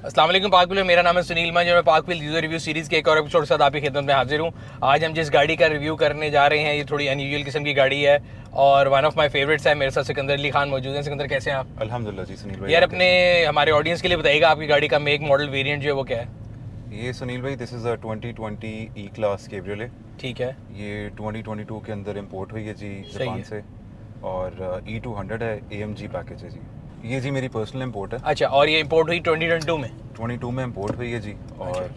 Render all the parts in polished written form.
अस्सलाम वालेकुम पाक व्हील, मेरा नाम है सुनील मंज और मैं पाक व्हील यूजर रिव्यू सीरीज़ के एक और एपिसोड के साथ आपकी खिदमत में हाजिर हूँ। आज हम जिस गाड़ी का रिव्यू करने जा रहे हैं ये थोड़ी अनयूजुअल किस्म की गाड़ी है और वन ऑफ माय फेवरेट्स है। मेरे साथ सिकंदर अली खान मौजूद हैं। सिकंदर, कैसे हैं आप? अल्हम्दुलिल्लाह जी सुनील भाई। यार अपने हमारे ऑडियंस के लिए बताइएगा आपकी गाड़ी का मेक मॉडल वेरिएंट जो है वो क्या है? ये सुनील भाई this is a 2020 E class cabriolet. ठीक है, ये 2022 के अंदर इंपोर्ट हुई है जी सही जापान है। से और E200 है, AMG पैकेज है जी। ये जी मेरी पर्सनल इंपोर्ट है। अच्छा, और ये इंपोर्ट हुई 2022 में? 22 में इंपोर्ट हुई है जी और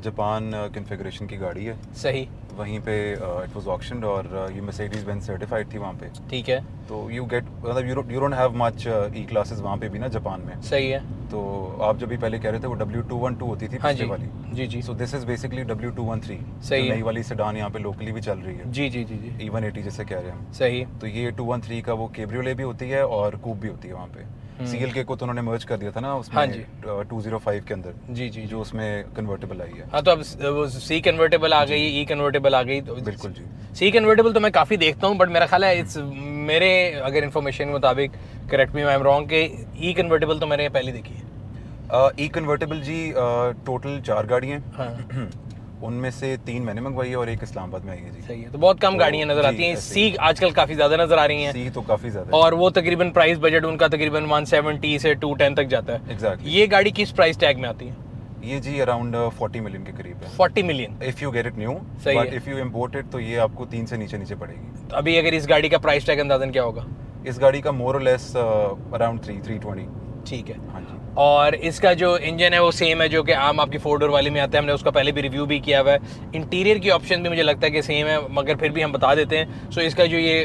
जापान कन्फिगरेशन की गाड़ी है। सही, वहीं पे इट वाज ऑक्शनड और ये मर्सिडीज बेंज सर्टिफाइड थी वहाँ पे। ठीक है, तो यू गेट मतलब you don't have much E classes वहाँ पे भी ना जापान में। सही है। तो आप जब भी पहले कह रहे थे वो W212 होती थी हाँ पिछले जी, वाली। जी जी, so this is basically W213, सही जो है। नई वाली सेडान यहाँ पे लोकली भी चल रही है। जी जी जी जी, E180 जिसे कह रहे हैं हम। सही। तो ये 213 का वो केब्रियोले भी होती है और कूप भी होती है वहाँ पे। CLK को तो उन्होंने मर्ज कर दिया था ना उसमें। हाँ जी। 205 के अंदर जी जी, जो उसमें कन्वर्टेबल आई है। हाँ तो अब वो सी कन्वर्टेबल आ गई, ई कन्वर्टेबल आ गई, तो बिल्कुल जी। सी कन्वर्टेबल तो मैं काफ़ी देखता हूँ, बट मेरा ख्याल है इट्स मेरे अगर इन्फॉर्मेशन के मुताबिक, correct me I am wrong, कि ई कन्वर्टेबल तो मैंने पहले देखी है। ई कन्वर्टेबल जी टोटल 4 गाड़ियाँ हाँ, उनमें से 3 मैंने मंगवाई है और एक इस्लामाबाद में आई है जी। सही है। तो बहुत कम तो गाड़ियाँ नज़र जी, आती हैं। ऐसे ही। सी आजकल काफ़ी ज़्यादा नज़र आ रही हैं सी तो काफ़ी ज़्यादा और वो तकरीबन प्राइस बजट उनका तकरीबन 170 से 210 तक जाता है। एग्जैक्टली। ये गाड़ी किस प्राइस टैग में आती है? ये जी अराउंड 40 मिलियन के करीब है 40 million. If you get it new. सही बट है। इफ़ यू इम्पोर्ट इट तो ये आपको 3 से नीचे पड़ेगी। तो अभी अगर इस गाड़ी का प्राइस टैग अंदाजन क्या होगा? इस गाड़ी का मोर और लेस अराउंड 320। ठीक है। हाँ जी। और इसका जो इंजन है वो सेम है जो कि आम आपकी 4 डोर वाली में आता है। हमने उसका पहले भी रिव्यू भी किया हुआ है। इंटीरियर की ऑप्शन भी मुझे लगता है कि सेम है, मगर फिर भी हम बता देते हैं। सो इसका जो ये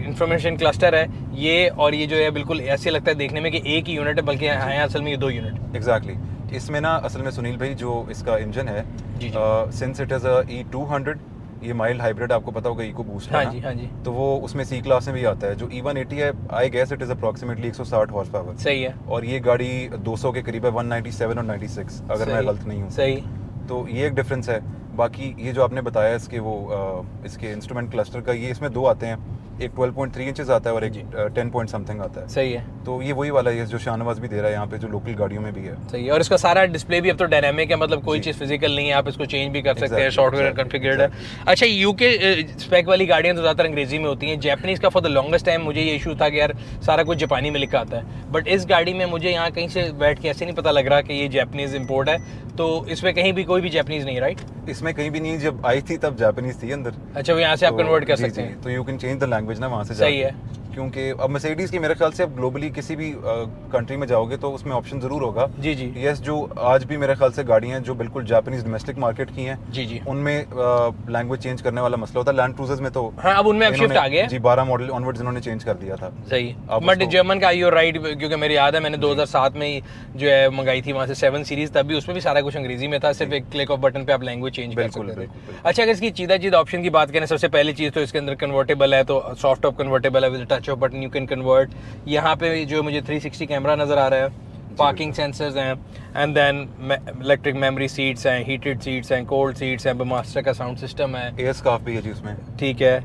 इंफॉर्मेशन क्लस्टर है ये, और ये जो है बिल्कुल ऐसे लगता है देखने में कि एक ही यूनिट है, बल्कि है असल में ये 2 यूनिट। एग्जैक्टली। इसमें ना असल में सुनील भाई जो इसका इंजन है, जी, since it is a E200, ये माइल्ड हाइब्रिड आपको पता होगा, इको बूस्ट हाँ है जी, ना? हाँ जी, तो वो उसमें C क्लास में भी आता है। जो E180 है, I guess it is approximately 160 horsepower. सही है, और ये गाड़ी 200 के करीब है, 197 और 96 अगर मैं सही, गलत नहीं हूँ। सही। तो ये एक डिफरेंस है। बाकी ये जो आपने बताया इसके वो इसके इंस्ट्रूमेंट क्लस्टर का, ये इसमें 2 आते हैं। एक 12.3 इंचेस आता है और एक जी। 10 पॉइंट समथिंग आता है। सही है, तो ये वही वाला है जो शाहनवाज भी दे रहा है यहाँ पे, जो लोकल गाड़ियों में भी है। सही है। और इसका सारा डिस्प्ले भी अब तो डायनामिक है, मतलब कोई जी। चीज़ फिजिकल नहीं है, आप इसको चेंज भी कर सकते हैं, Exactly, सॉफ्टवेयर exactly, कॉन्फ़िगर्ड है। अच्छा, यूके स्पेक वाली गाड़ियाँ तो ज़्यादातर अंग्रेजी में होती हैं। जैपनीज़ का फॉर द लॉन्गेस्ट टाइम मुझे ये इशू था कि यार सारा कुछ जापानी में लिखा आता है, बट इस गाड़ी में मुझे यहाँ कहीं से बैठ के ऐसे नहीं पता लग रहा कि ये जैपनीज़ इंपोर्ट है। तो इसमें कहीं भी कोई भी जैपनीज़ नहीं, राइट? इसमें कहीं भी नहीं, जब आई थी तब जापानीज थी अंदर। अच्छा, वो यहाँ से आप तो कन्वर्ट कर जी, सकते जी, हैं। तो you can change the language ना वहाँ से सही जाके। है। क्योंकि अब मर्सिडीज की मेरे ख्याल से अब ग्लोबली किसी भी कंट्री में जाओगे तो उसमें ऑप्शन ज़रूर होगा। जी जी, यस, जो आज भी मेरे ख्याल से गाड़ियाँ जो बिल्कुल जापानीज डोमेस्टिक मार्केट की हैं, जी जी, उनमें लैंग्वेज चेंज करने वाला मसला होता है। लैंड क्रूजर्स में तो हाँ अब उनमें अब शिफ्ट आ गया है। जी 12 मॉडल ऑनवर्ड्स इन्होंने चेंज कर दिया था। सही, आप बट उसको- जर्मन का यूर राइट, क्योंकि मेरी याद है मैंने 2007 में ही जो है मंगाई थी वहाँ से 7 सीरीज, तब भी उसमें भी सारा कुछ अंग्रेजी में था, सिर्फ एक क्लिक ऑफ बटन पे आप लैंग्वेज चेंज कर बिल्कुल, सकते थे। बिल्कुल, बिल्कुल। अच्छा, अगर इसकी चीज़ ऑप्शन की बात करें, सबसे पहली चीज़ तो इसके अंदर कन्वर्टेबल है, तो सॉफ्ट टॉप कन्वर्टेबल है, with touch off button you can convert. यहाँ पे जो मुझे 360 कैमरा नज़र आ रहा है, पार्किंग सेंसर्स हैं, and then electric memory seats हैं, हीटेड सीट्स हैं, कोल्ड सीट्स हैं, मास्टर का साउंड सिस्टम है। एयर स्कार्फ भी है जी उसमें। ठीक है,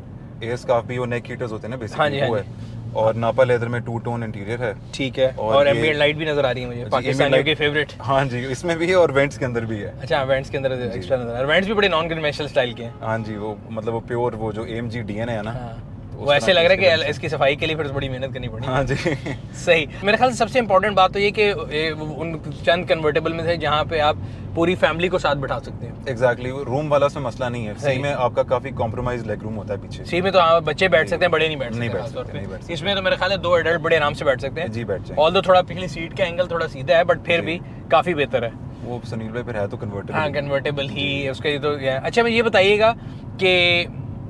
एयर स्कार्फ भी वो नेक हीटर्स होते हैं ना हाँ जी, बेसिकली, हाँ वो जी। है। और नापा लेदर में 2 टोन इंटीरियर है। ठीक है, और और ये- एम्बिएंट लाइट भी नज़र आ रही है मुझे, जी, पाकिस्तानियों ambient की light- फेवरेट। हाँ जी, इसमें भी है और वेंट्स के अंदर भी है। अच्छा, वेंट्स के अंदर एक्स्ट्रा नजर आ रहा है। वेंट्स भी बड़े नॉन कन्वेंशनल स्टाइल के हैं। हाँ जी, वो मतलब वो प्योर वो जो AMG DNA है ना, हाँ, तो वो उस ऐसे तरह लग के रहा है इसके कि इसकी सफाई के लिए फिर बड़ी मेहनत करनी पड़ी। हाँ जी। सही। मेरे ख्याल से सबसे इंपॉर्टेंट बात तो ये कि उन चंद कन्वर्टेबल में से जहाँ पे आप पूरी फैमिली को साथ बिठा सकते हैं। एग्जैक्टली, रूम वाला उसमें मसला नहीं है। सही। सी में आपका काफी कॉम्प्रोमाइज लेग रूम होता है पीछे। सी में तो बच्चे बैठ सकते हैं, बड़े नहीं बैठ सकते। नहीं बैठ खास तौर सकते, नहीं बैठ पे सकते। इसमें तो मेरे ख्याल है 2 एडल्ट बड़े आराम से बैठ सकते हैं। जी, बैठ जाएंगे। ऑल्दो थोड़ा पिछली सीट का एंगल थोड़ा सीधा है, बट फिर जी। भी काफ़ी बेहतर है। वो सुनील भाई फिर है तो कन्वर्टेबल। हाँ, कन्वर्टेबल ही उसके तो है। अच्छा, मैं ये बताइएगा कि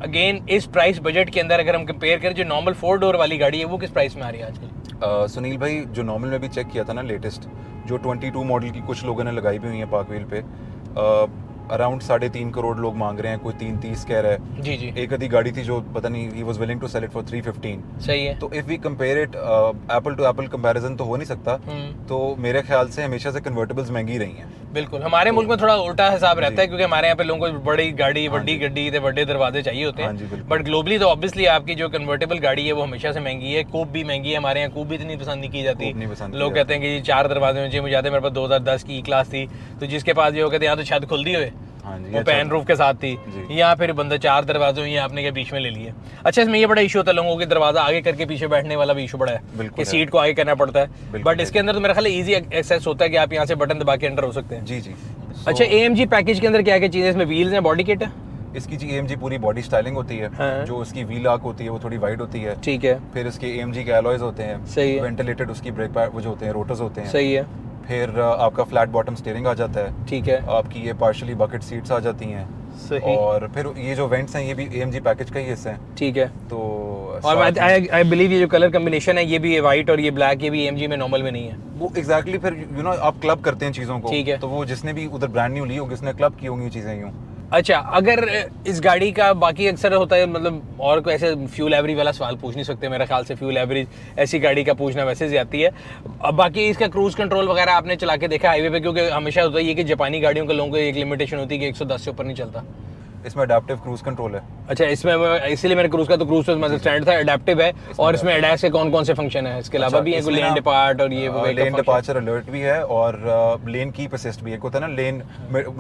अगेन इस प्राइस बजट के अंदर अगर हम कंपेयर करें, जो नॉर्मल 4 डोर वाली गाड़ी है वो किस प्राइस में आ रही है आजकल? सुनील भाई जो नॉर्मल में भी चेक किया था ना लेटेस्ट, जो 22 मॉडल की कुछ लोगों ने लगाई भी हुई है पार्क व्हील पे, अराउंड 3.5 करोड़ लोग मांग रहे हैं, कोई 330 कह रहा है। जी जी, एक आधी गाड़ी थी जो पता नहीं, he was willing to sell it for 315। सही है। तो if we compare it, apple to apple comparison तो हो नहीं सकता। तो मेरे ख्याल से हमेशा से कन्वर्टेबल्स महंगी रही हैं। बिल्कुल हमारे मुल्क में थोड़ा उल्टा हिसाब रहता है जी। क्योंकि हमारे यहाँ पे लोगों को बड़ी गाड़ी हाँ बड़ी जी। गड्डी ते बड़े दरवाजे चाहिए होते हाँ जी, हैं बिल्कुल। बट ग्लोबली तो ऑब्वियसली आपकी जो कन्वर्टेबल गाड़ी है वो हमेशा से महंगी है कूप भी महंगी है हमारे यहाँ कूप भी इतनी पसंद नहीं की जाती कूप नहीं पसंद की लोग कहते हैं कि जी 4 दरवाजे होने चाहिए मुझे याद है मेरे पास 2010 की क्लास थी तो जिसके पास ये हो कहते यहाँ तो छत खुल दी हुए हाँ जी, वो अच्छा पैन रूफ के साथ थी जी। यहाँ फिर बंदा 4 दरवाजे हुई आपने के बीच में ले लिए अच्छा इसमें ये बड़ा इशू होता है लोगों के दरवाजा आगे करके पीछे बैठने वाला भी इशू बड़ा है बिल्कुल कि है। सीट को आगे करना पड़ता है बिल्कुल बट है इसके जी। अंदर तो मेरा ख्याल है ईजी एक्सेस होता है कि आप यहाँ से बटन दबा के एंटर हो सकते हैं जी जी। अच्छा AMG पैकेज के अंदर क्या क्या चीज़ें इसमें व्हील्स हैं बॉडी किट है इसकी जी AMG पूरी बॉडी स्टाइलिंग होती है हाँ। जो उसकी व्हील आर्क होती है वो थोड़ी वाइड होती है ठीक है फिर इसके AMG के एलॉयज होते हैं सही है। वेंटिलेटेड उसकी ब्रेक पैड वो जो होते हैं रोटर्स होते हैं सही है फिर आपका फ्लैट बॉटम स्टीयरिंग आ जाता है ठीक है आपकी ये पार्शली बकेट सीट्स आ जाती हैं सही और फिर ये जो वेंट्स हैं ये भी AMG पैकेज का ही हिस्सा है ठीक है तो और साथ ही- आई बिलीव ये जो कलर कम्बिनेशन है ये भी वाइट और ये ब्लैक ये भी AMG में नॉर्मल में नहीं है वो एग्जैक्टली फिर यू नो आप क्लब करते हैं चीज़ों को ठीक है। तो वो जिसने भी उधर ब्रांड न्यू ली होगी उसने क्लब की होंगी चीज़ें यूँ अच्छा अगर इस गाड़ी का बाकी अक्सर होता है मतलब और कोई ऐसे फ्यूल एवरेज वाला सवाल पूछ नहीं सकते मेरे ख्याल से फ्यूल एवरेज ऐसी गाड़ी का पूछना वैसे ज्यादा है अब बाकी इसका क्रूज कंट्रोल वगैरह आपने चला के देखा हाईवे पे क्योंकि हमेशा होता है ये कि जापानी गाड़ियों के लोगों को एक लिमिटेशन होती है कि 110 से ऊपर नहीं चलता इसमें अडेप्टिव क्रूज कंट्रोल है अच्छा इसमें इसीलिए मेरे क्रूज का तो क्रूज मतलब स्टैंड था अडेप्टिव है और इसमें एडैस के कौन कौन से फंक्शन है इसके अलावा अच्छा, भी है कोई इसमें लेन ना, डिपार्ट और ये वो लेन डिपार्चर अलर्ट भी है और लेन कीप असिस्ट भी है एक होता है ना लेन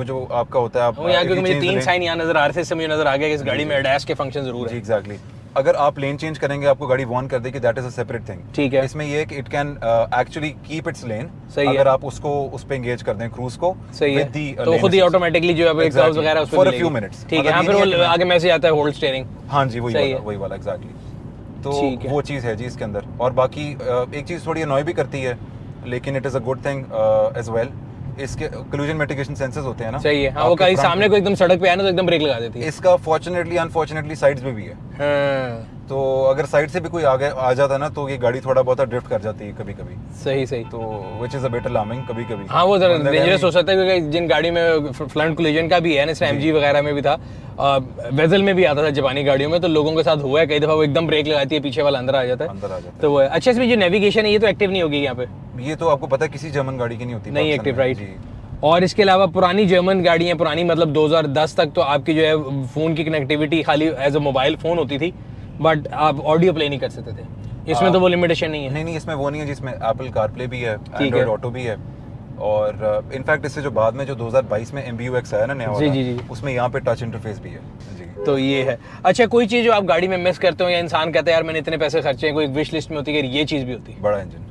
जो आपका होता है आप वो यहाँ if क्योंकि you मुझे change the 3 lane- साइन यहाँ नजर आ रहे थे इससे मुझे नजर आ गया कि इस गाड़ी में एडैस के फंक्शन जरूर जी है एग्जैक्टली अगर आप लेन चेंज करेंगे आपको गाड़ी वार्न कर देगी that is a separate thing ठीक है इसमें ये है कि it can actually keep its lane सही है। अगर आप उसको उस पे एंगेज कर दें क्रूज को सही है with the, तो lane खुद ही assist। ऑटोमेटिकली जो है कर्व्स वगैरह उस पे For a मिलेगी। few minutes। ठीक है मतलब हाँ ये फिर नहीं है कि वो मैं- आगे मैसेज आता है होल्ड स्टीयरिंग हाँ जी सही है। वही वाला एग्जैक्टली ठीक तो है। वो चीज़ है जी इसके अंदर और बाकी एक चीज़ थोड़ी अनॉय भी करती है लेकिन it is a good thing as well इसके कोलिजन मिटिगेशन सेंसर्स होते हैं ना सही है हाँ वो आपके कहीं front सामने को एकदम सड़क पे आए ना तो एकदम ब्रेक लगा देती में। है इसका फॉर्चुनेटली अनफॉर्चुनेटली साइड्स में भी है हाँ तो अगर साइड से भी कोई आ जाता ना तो ये गाड़ी थोड़ा बहुत ड्रिफ्ट कर जाती है कभी कभी सही सही तो which is a better alarming कभी कभी हाँ वो जरा डेंजरस हो सकता है क्योंकि जिन गाड़ी में फ्रंट कोलिजन का भी है ना MG वगैरह में भी था वेजल में भी आता था जापानी गाड़ियों में तो लोगों के साथ हुआ है कई दफा वो एकदम ब्रेक लगाती है पीछे वाला अंदर आ जाता है अंदर आ जाता तो वो है अच्छा इसमें जो नेविगेशन है ये तो एक्टिव नहीं होगी यहाँ पे है ये तो आपको पता है किसी जर्मन गाड़ी की नहीं होती नहीं पाकिस्तान एक्टिव में। राइट जी और इसके अलावा पुरानी जर्मन गाड़ियाँ पुरानी मतलब 2010 तक तो आपकी जो है फ़ोन की कनेक्टिविटी खाली एज अ मोबाइल फ़ोन होती थी बट आप ऑडियो प्ले नहीं कर सकते थे इसमें तो वो लिमिटेशन नहीं है नहीं इसमें वो नहीं है जिसमें एप्पल कारप्ले भी है है। एंड्रॉइड ऑटो भी है और इनफैक्ट इससे जो बाद में जो 2022 में MBUX आया ना नया जी, वाला जी, जी। उसमें यहाँ पे टच इंटरफेस भी है जी तो ये है अच्छा कोई चीज़ जो आप गाड़ी में मिस करते हो या इंसान कहता है यार मैंने इतने पैसे खर्चे हैं कोई विश लिस्ट में होती है कि ये चीज़ भी होती है बड़ा इंजन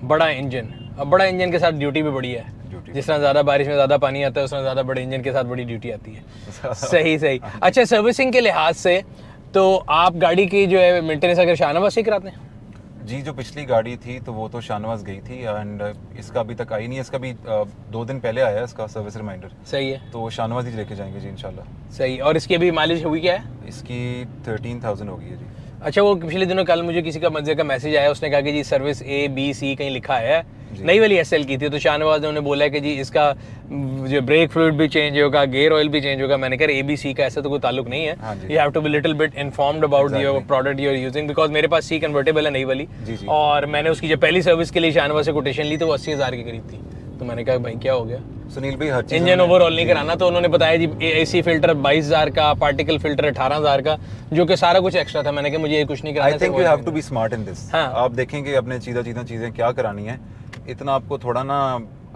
बड़ा इंजन अब बड़ा इंजन के साथ ड्यूटी भी बड़ी है ड्यूटी जिस तरह ज़्यादा बारिश में ज़्यादा पानी आता है उस तरह ज़्यादा बड़े इंजन के साथ बड़ी ड्यूटी आती है सही सही अच्छा सर्विसिंग के लिहाज से तो आप गाड़ी की जो है मेंटेनेंस अगर शाहनवाज से कराते हैं जी जो पिछली गाड़ी थी तो वो तो शाहनवाज गई थी एंड इसका अभी तक आई नहीं है इसका भी 2 दिन पहले आया है इसका सर्विस रिमाइंडर सही है तो शाहनवाज ही लेके जाएंगे जी इंशाल्लाह सही और इसकी अभी माइलेज हुई क्या है इसकी 13,000 होगी है जी अच्छा वो पिछले दिनों कल मुझे किसी का मजे का मैसेज आया उसने कहा कि जी सर्विस A B C कहीं लिखा है जी। नई वाली SL की थी तो शाहनवाज ने उन्हें बोला कि जी इसका जो ब्रेक फ्लूइड भी चेंज होगा गियर ऑयल भी चेंज होगा मैंने कहा ABC का ऐसा तो कोई ताल्लुक नहीं हाँ है जी। You have to be little bit informed about your Exactly। Product you are using because मेरे पास C कन्वर्टेबल है नई वाली जी, जी। और मैंने उसकी जो पहली सर्विस के लिए शाहनवाज से कोटेशन ली तो वो 80,000 के करीब थी तो मैंने कहा भाई क्या हो गया सुनील भाई हर चीज़ इंजन उन्होंने- ओवरऑल नहीं जी। कराना तो उन्होंने बताया जी AC फिल्टर 22,000 का पार्टिकल फिल्टर 18,000 का जो कि सारा कुछ एक्स्ट्रा था मैंने कहा मुझे ये कुछ नहीं कराना I think you have to be smart in this हाँ। आप देखेंगे अपने सीधा चीज़ें क्या करानी है इतना आपको थोड़ा ना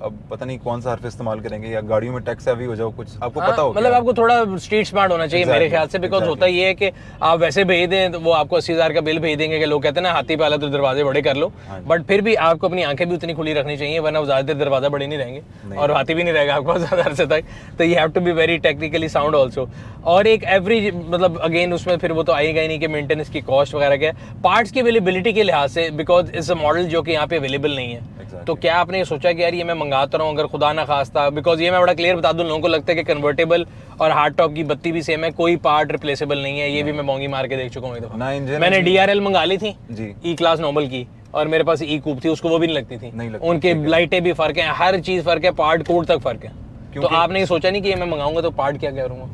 अब पता नहीं कौन सा हर्फ इस्तेमाल करेंगे या गाड़ियों में टैक्स हैवी हो जाओ कुछ आपको पता हो मतलब आपको थोड़ा स्ट्रीट स्मार्ट होना चाहिए मेरे Exactly, ख्याल से बिकॉज होता ये है कि आप वैसे भेज दें तो वो आपको 80,000 का बिल भेज देंगे कि लोग कहते हैं ना हाथी पाला तो दरवाजे बड़े कर लो हाँ जी। बट फिर भी आपको अपनी आंखें भी उतनी खुली रखनी चाहिए वरना ज़्यादा देर दरवाजा बड़े नहीं रहेंगे और हाथी भी नहीं रहेगा आपके पास ज़्यादा अरसे तक तो you have to be very technically sound also और एक एवरेज मतलब अगेन उसमें फिर वो तो आएगा ही नहीं कि मेंटेनेंस की कॉस्ट वगैरह क्या पार्ट्स की अवेलेबिलिटी के लिहाज से बिकॉज इट्स अ मॉडल जो कि यहाँ पे अवेलेबल नहीं है तो क्या आपने ये सोचा कि यार ये मैं मंगाता रहा हूँ अगर खुदा ना खास्ता बिकॉज ये मैं बड़ा क्लियर बता दूं लोगों को लगता है कि कन्वर्टेबल और हार्ड टॉप की बत्ती भी सेम है कोई पार्ट रिप्लेसेबल नहीं है ये भी मैं मोंगी मार के देख चुका हूँ एक दफा ना इंजन मैंने DRL मंगा ली थी जी E क्लास नॉर्मल की और मेरे पास E कूप थी उसको वो भी नहीं लगती थी नहीं लगती, उनके ठीक है। लाइटें भी फर्क है हर चीज फर्क है पार्ट कोड तक फर्क है तो क्योंकि- आपने ये सोचा नहीं कि ये मैं मंगाऊंगा तो पार्ट क्या करूंगा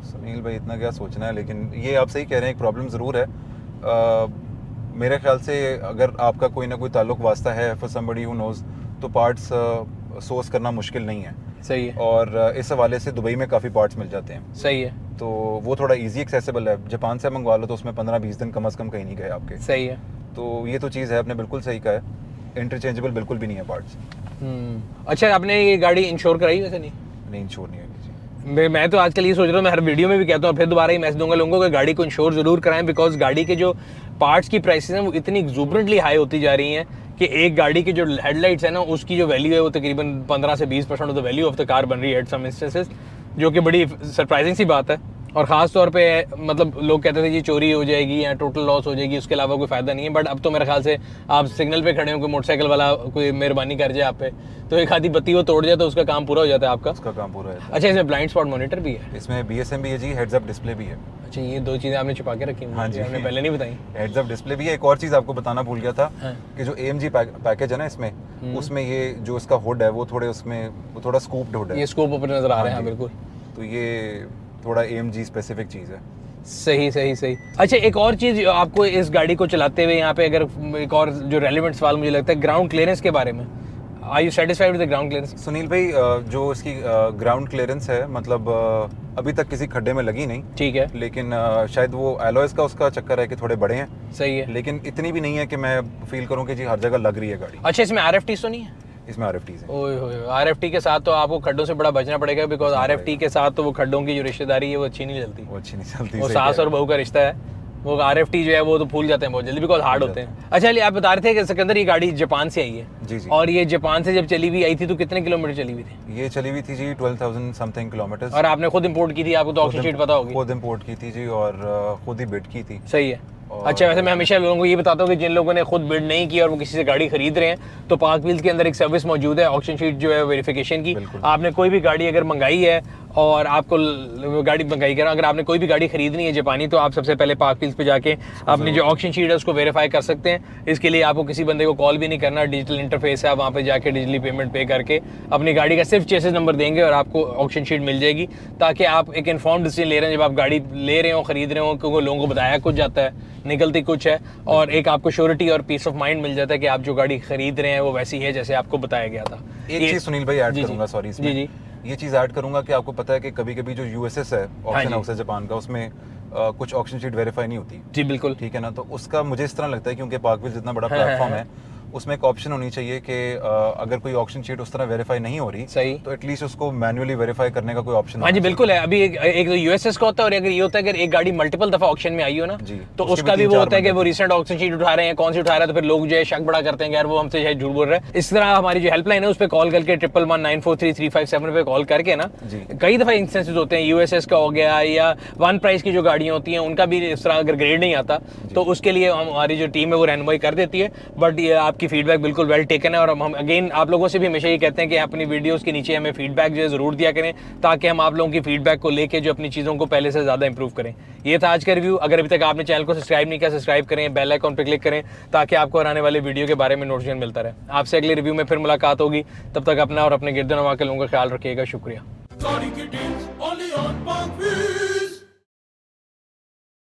सुनील भाई इतना क्या सोचना है लेकिन ये आप सही कह रहे हैं एक प्रॉब्लम ज़रूर है मेरे ख्याल से अगर आपका कोई ना कोई ताल्लुक वास्ता है फॉर समबडी हु नोज तो पार्ट्स सोर्स करना मुश्किल नहीं है, सही है, और इस हवाले से दुबई में काफ़ी पार्ट्स मिल जाते हैं, सही है, तो वो थोड़ा इजी एक्सेसिबल है। जापान से मंगवा लो तो उसमें 15-20 दिन कम अज़ कम कहीं नहीं गए आपके। सही है। तो ये तो चीज़ है, आपने बिल्कुल सही कहा है, इंटरचेंजेबल बिल्कुल भी नहीं है पार्ट्स। अच्छा, आपने ये गाड़ी इंश्योर कराई वैसे? नहीं, नहीं, इंश्योर नहीं होगी जी। मैं तो आजकल ये सोच रहा हूँ, मैं हर वीडियो में भी कहता हूँ, फिर दोबारा ही मैसेज दूंगा लोगों को कि गाड़ी को इंश्योर जरूर कराएं, बिकॉज गाड़ी के जो पार्ट्स की प्राइसेस हैं वो इतनी एक्सूबरेंटली हाई होती जा रही हैं कि एक गाड़ी की जो हेडलाइट्स है ना उसकी जो वैल्यू है वो तकरीबन 15 से 20% of the value of the car बन रही है एट सम इंस्टेंसेस, जो कि बड़ी सरप्राइजिंग सी बात है। और ख़ास तौर पे मतलब लोग कहते थे जी चोरी हो जाएगी या टोटल लॉस हो जाएगी, उसके अलावा कोई फ़ायदा नहीं है, बट अब तो मेरे ख्याल से आप सिग्नल पे खड़े हो, कोई मोटरसाइकिल वाला कोई मेहरबानी कर जाए आप पे, तो एक आधी बत्ती वो तोड़ जाए तो उसका काम पूरा हो जाता है आपका। उसका काम पूरा है। अच्छा, इसमें ब्लाइंड स्पॉट मॉनिटर भी है? इसमें BSM भी है जी, हेड्स अप डिस्प्ले भी है। अच्छा, ये दो चीज़ें आपने छुपा के रखी हैं, हाँ जी, आपने पहले नहीं बताई। हेड्स अप डिस्प्ले भी है। एक और चीज़ आपको बताना भूल गया था हाँ। कि जो AMG पैकेज है ना इसमें, उसमें ये जो इसका हुड है वो थोड़ा स्कूप्ड हुड है। ये स्कोप ऊपर नज़र आ रहे हैं, हाँ हाँ जी। बिल्कुल। तो ये थोड़ा AMG स्पेसिफिक चीज़ है। सही सही सही। अच्छा, एक और चीज़ आपको इस गाड़ी को चलाते हुए यहाँ पे अगर एक और जो रेलिवेंट सवाल मुझे लगता है ग्राउंड क्लियरेंस के बारे में, are you satisfied with the ground clearance? Sunil भाई, जो इसकी ग्राउंड क्लियरेंस है, मतलब अभी तक किसी खड्डे में लगी नहीं, ठीक है, लेकिन शायद वो एलॉयज का उसका चक्कर है कि थोड़े बड़े हैं, सही है। लेकिन इतनी भी नहीं है कि मैं फील करूं कि जी हर जगह लग रही है गाड़ी। अच्छा, इसमें RFT तो नहीं है? इसमें RFTs है। ओए होए, RFT के साथ तो आपको खड्डों से बड़ा बचना पड़ेगा, बिकॉज RFT के साथ तो वो खड्डों की जो रिश्तेदारी है वो अच्छी नहीं चलती, वो अच्छी नहीं चलती। वो सही सास कह और रहे बहू का रिश्ता है, वो RFT जो है वो तो भूल जाते हैं बहुत जल्दी, बिकॉज हार्ड होते हैं। अच्छा, चलिए आप बता रहे थे कि सिकंदर ये गाड़ी जापान से आई है? जी जी। और ये जापान से जब चली हुई आई थी तो कितने किलोमीटर चली हुई थी? हैं। ये चली हुई थी जी 12,000 समथिंग किलोमीटर। और आपने खुद इंपोर्ट की थी, आपको तो ऑक्शन शीट पता होगी। खुद इम्पोर्ट की थी जी, और खुद ही बिड की थी। सही है। अच्छा, वैसे मैं हमेशा लोगों को ये बताता हूँ कि जिन लोगों ने खुद बिड नहीं की और वो किसी से गाड़ी खरीद रहे हैं, तो पार्क व्हील्स के अंदर एक सर्विस मौजूद है ऑक्शन शीट जो है वेरिफिकेशन की। आपने कोई भी गाड़ी अगर मंगाई है और आपको गाड़ी मंगाई कर, अगर आपने कोई भी गाड़ी खरीदनी है जापानी, तो आप सबसे पहले पार्क व्हील्स पे जाके अपनी जो ऑक्शन शीट है उसको वेरीफाई कर सकते हैं। इसके लिए आपको किसी बंदे को कॉल भी नहीं करना, डिजिटल इंटरफेस है, आप वहाँ पे जाके डिजिटली पेमेंट पे करके अपनी गाड़ी का सिर्फ चेसिस नंबर देंगे और आपको ऑक्शन शीट मिल जाएगी, ताकि आप एक इन्फॉर्म डिसीजन ले रहे हैं जब आप गाड़ी ले रहे हो, खरीद रहे हो, क्योंकि लोगों को बताया कुछ जाता है, निकलती कुछ है, और एक आपको श्योरिटी और पीस ऑफ माइंड मिल जाता है कि आप जो गाड़ी खरीद रहे हैं वो वैसी है जैसे आपको बताया गया था। एक चीज़ सुनील भाई ऐड जी, जी। करूंगा, सॉरी इसमें। जी, ये चीज़ ऐड करूंगा कि आपको पता है कि कभी कभी जो USS है, ऑक्शन जी। हाउस है जापान का, उसमें कुछ ऑक्शन शीट वेरीफाई नहीं होती। जी बिल्कुल। ठीक है ना, तो उसका मुझे इस तरह लगता है क्योंकि पार्कव्हील जितना बड़ा हाँ, प्लेटफॉर्म हाँ, है, उसमें एक ऑप्शन होनी चाहिए कि अगर कोई ऑक्शन शीट उस तरह वेरीफाई नहीं हो रही, सही, तो एटलीस्ट उसको मैन्युअली वेरीफाई करने का कोई ऑप्शन। हाँ जी बिल्कुल है। अभी एक तो USS का होता है, और अगर ये होता है अगर एक गाड़ी मल्टीपल दफा ऑक्शन में आई हो ना, जी, तो उसके उसका भी भी वो 3-4 होता है कि वो बंदे रिसेंट ऑक्शन शीट उठा रहे हैं, कौन सी उठा रहा है, तो फिर लोग जो है शक बड़ा करते हैं कि यार वो हमसे शायद झूठ बोल रहा है। इस तरह हमारी जो हेल्पलाइन है उस पर कॉल करके 111943353 पे कॉल करके ना, जी। कई दफा इंस्टेंसेस होते हैं, USS का हो गया या वन प्राइस की जो गाड़ियां होती हैं उनका भी इस तरह अगर ग्रेड नहीं आता तो उसके लिए हमारी जो टीम है वो रहनुमाई कर देती है। बट ये आपकी फीडबैक बिल्कुल वेल टेकन है, और हम अगेन आप लोगों से भी हमेशा ये कहते हैं कि अपनी वीडियोस के नीचे हमें फीडबैक जो है ज़रूर दिया करें, ताकि हम आप लोगों की फीडबैक को लेके जो अपनी चीज़ों को पहले से ज़्यादा इंप्रूव करें। ये था आज का रिव्यू। अगर अभी तक आपने चैनल को सब्सक्राइब नहीं किया, सब्सक्राइब करें, बेल आइकॉन पर क्लिक करें, ताकि आपको आने वाले वीडियो के बारे में नोटिफिकेशन मिलता रहे। आपसे अगले रिव्यू में फिर मुलाकात होगी, तब तक अपना और अपने गिरदनवा के लोगों का ख्याल रखिएगा। शुक्रिया।